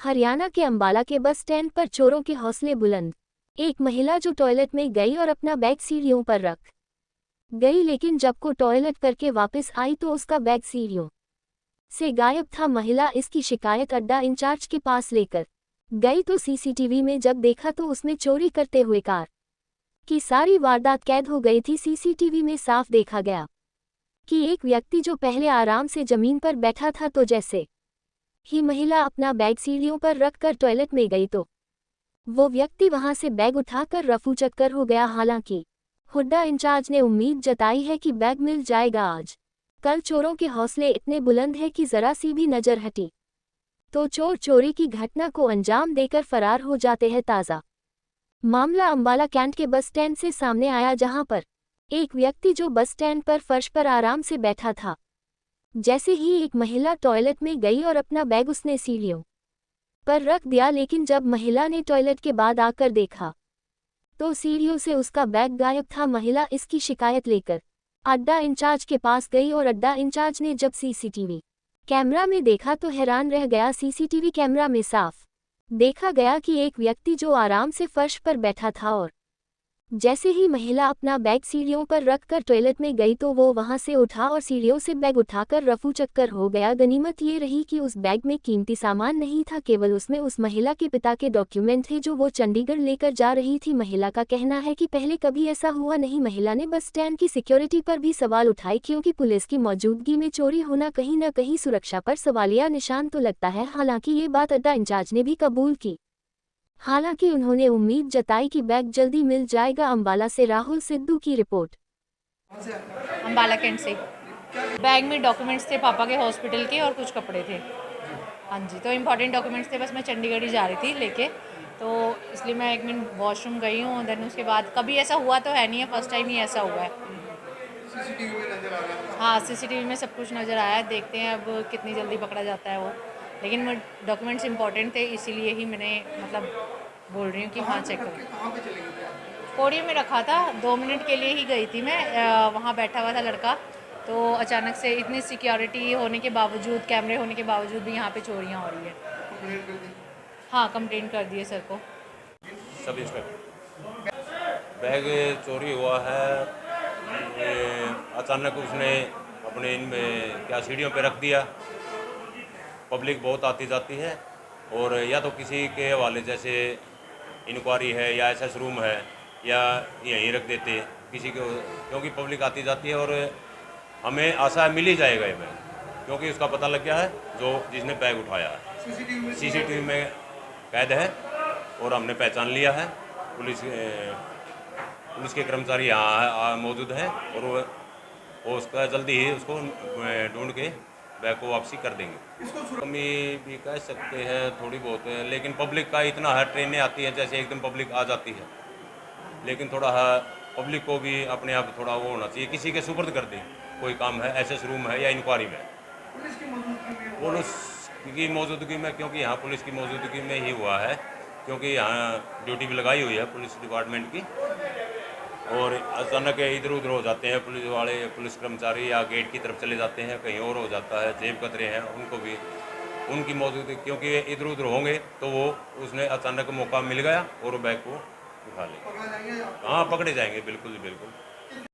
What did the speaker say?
हरियाणा के अंबाला के bus stand पर चोरों के हौसले बुलंद। एक महिला जो टॉयलेट में गई और अपना बैग सीढ़ियों पर रख गई, लेकिन जब को टॉयलेट करके वापस आई तो उसका बैग सीढ़ियों से गायब था। महिला इसकी शिकायत अड्डा इंचार्ज के पास लेकर गई तो सीसीटीवी में जब देखा तो उसमें चोरी करते हुए कार की सारी वारदात कैद हो गई थी। सीसीटीवी में साफ देखा गया कि एक व्यक्ति जो पहले आराम से जमीन पर बैठा था, तो जैसे ही महिला अपना बैग सीढ़ियों पर रखकर टॉयलेट में गई तो वो व्यक्ति वहां से बैग उठाकर रफू चक्कर हो गया। हालांकि हुड्डा इंचार्ज ने उम्मीद जताई है कि बैग मिल जाएगा आज। कल चोरों के हौसले इतने बुलंद हैं कि जरा सी भी नजर हटी तो चोर चोरी की घटना को अंजाम देकर फरार हो जाते हैं। ताज़ा मामला अंबाला कैंट के बस स्टैंड से सामने आया, जहां पर एक व्यक्ति जो बस स्टैंड पर फर्श पर आराम से बैठा था, जैसे ही एक महिला टॉयलेट में गई और अपना बैग उसने सीढ़ियों पर रख दिया, लेकिन जब महिला ने टॉयलेट के बाद आकर देखा तो सीढ़ियों से उसका बैग गायब था। महिला इसकी शिकायत लेकर अड्डा इंचार्ज के पास गई और अड्डा इंचार्ज ने जब सीसीटीवी कैमरा में देखा तो हैरान रह गया। सीसीटीवी कैमरा में साफ देखा गया कि एक व्यक्ति जो आराम से फर्श पर बैठा था और जैसे ही महिला अपना बैग सीढ़ियों पर रखकर टॉयलेट में गई तो वो वहां से उठा और सीढ़ियों से बैग उठाकर रफू चक्कर हो गया। गनीमत ये रही कि उस बैग में कीमती सामान नहीं था, केवल उसमें उस महिला के पिता के डॉक्यूमेंट थे जो वो चंडीगढ़ लेकर जा रही थी। महिला का कहना है कि पहले कभी ऐसा हुआ नहीं। महिला ने बस स्टैंड की सिक्योरिटी पर भी सवाल उठाए, क्योंकि पुलिस की मौजूदगी में चोरी होना कहीं न कहीं सुरक्षा पर सवालिया निशान तो लगता है। हालांकि ये बात अड्डा इंचार्ज ने भी कबूल की। हालांकि उन्होंने उम्मीद जताई कि बैग जल्दी मिल जाएगा। अंबाला से राहुल सिद्धू की रिपोर्ट। अंबाला कैंट से बैग में डॉक्यूमेंट्स थे पापा के हॉस्पिटल के और कुछ कपड़े थे। हाँ जी, तो इम्पॉर्टेंट डॉक्यूमेंट्स थे, बस मैं चंडीगढ़ ही जा रही थी लेके, तो इसलिए मैं 1 मिनट वॉशरूम गई हूँ। देन उसके बाद कभी ऐसा हुआ तो है नहीं है, फर्स्ट टाइम ही ऐसा हुआ है। सीसीटीवी में नजर आ रहा है। हाँ, सीसीटीवी में सब कुछ नज़र आया है, देखते हैं अब कितनी जल्दी पकड़ा जाता है वो। लेकिन वो डॉक्यूमेंट्स इंपॉर्टेंट थे, इसीलिए ही मैंने मतलब बोल रही हूँ कि हाँ चेक करो। कहाँ पे चले गए थे आप? पोडियम में रखा था, 2 मिनट के लिए ही गई थी मैं, वहाँ बैठा हुआ था लड़का, तो अचानक से इतनी सिक्योरिटी होने के बावजूद, कैमरे होने के बावजूद भी यहाँ पे चोरियाँ हो रही है। कंप्लेंट कर दी? हाँ, कंप्लेन कर दिए सर को। सब इंस्पेक्टर बैग चोरी हुआ है। ये अचानक उसने अपने इनमें क्या सीढ़ियों पे रख दिया। पब्लिक बहुत आती जाती है और या तो किसी के हवाले, जैसे इंक्वायरी है या एसएस रूम है, या यहीं रख देते किसी को, क्योंकि पब्लिक आती जाती है और हमें आशा है मिल ही जाएगा ये बैग, क्योंकि उसका पता लग गया है जो जिसने बैग उठाया है। सीसीटीवी में कैद है और हमने पहचान लिया है। पुलिस के कर्मचारी यहाँ मौजूद हैं और वो उसका जल्दी ही उसको ढूंढ के बैग को वापसी कर देंगे। कमी भी कह सकते हैं थोड़ी बहुत है, लेकिन पब्लिक का इतना है, ट्रेनें आती हैं जैसे एकदम पब्लिक आ जाती है, लेकिन थोड़ा है पब्लिक को भी अपने आप थोड़ा वो होना चाहिए, किसी के सुपुर्द कर दें। कोई काम है, एसएस रूम है या इंक्वायरी में, पुलिस की मौजूदगी में, क्योंकि यहाँ पुलिस की मौजूदगी में ही हुआ है, क्योंकि यहाँ ड्यूटी भी लगाई हुई है पुलिस डिपार्टमेंट की। और अचानक इधर उधर हो जाते हैं पुलिस वाले, पुलिस कर्मचारी, या गेट की तरफ चले जाते हैं, कहीं और हो जाता है। जेब कतरे हैं, उनको भी उनकी मौजूदगी, क्योंकि इधर उधर होंगे तो वो उसने अचानक मौका मिल गया और बैग को उठा लिया। हाँ, पकड़े जाएंगे, बिल्कुल बिल्कुल।